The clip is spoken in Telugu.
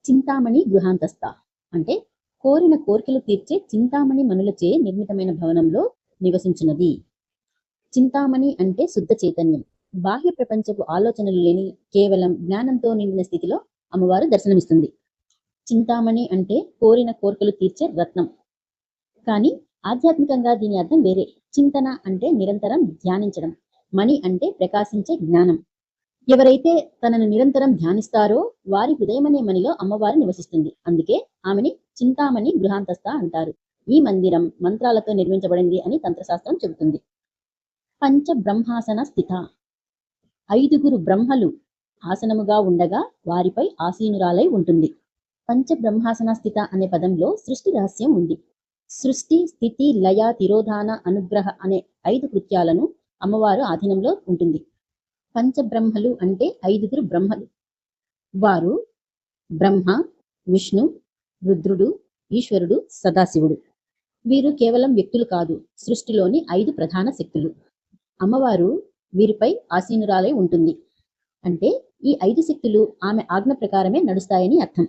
చింతామణి గృహాంతస్థ అంటే కోరిన కోరికలు తీర్చే చింతామణి మనులచే నిర్మితమైన భవనంలో నివసించున్నది. చింతామణి అంటే శుద్ధ చైతన్యం. బాహ్య ప్రపంచపు ఆలోచనలు లేని కేవలం జ్ఞానంతో నిండిన స్థితిలో అమ్మవారు దర్శనమిస్తుంది. చింతామణి అంటే కోరిన కోరికలు తీర్చే రత్నం. కానీ ఆధ్యాత్మికంగా దీని అర్థం వేరే. చింతన అంటే నిరంతరం ధ్యానించడం, మణి అంటే ప్రకాశించే జ్ఞానం. ఎవరైతే తనను నిరంతరం ధ్యానిస్తారో వారి హృదయమనే మణిలో అమ్మవారు నివసిస్తుంది. అందుకే ఆమెని చింతామణి గృహాంతస్థ అంటారు. ఈ మందిరం మంత్రాలతో నిర్మించబడింది అని తంత్రశాస్త్రం చెబుతుంది. పంచ బ్రహ్మాసన స్థిత, 5గురు బ్రహ్మలు ఆసనముగా ఉండగా వారిపై ఆసీనురాలై ఉంటుంది. పంచ బ్రహ్మాసన స్థిత అనే పదంలో సృష్టి రహస్యం ఉంది. సృష్టి, స్థితి, లయ, తిరోధాన, అనుగ్రహ అనే 5 కృత్యాలను అమ్మవారు ఆధీనంలో ఉంటుంది. పంచబ్రహ్మలు అంటే 5గురు బ్రహ్మలు. వారు బ్రహ్మ, విష్ణు, రుద్రుడు, ఈశ్వరుడు, సదాశివుడు. వీరు కేవలం వ్యక్తులు కాదు, సృష్టిలోని 5 ప్రధాన శక్తులు. అమ్మవారు వీరిపై ఆసీనురాలై ఉంటుంది. అంటే ఈ 5 శక్తులు ఆమె ఆజ్ఞ ప్రకారమే నడుస్తాయని అర్థం.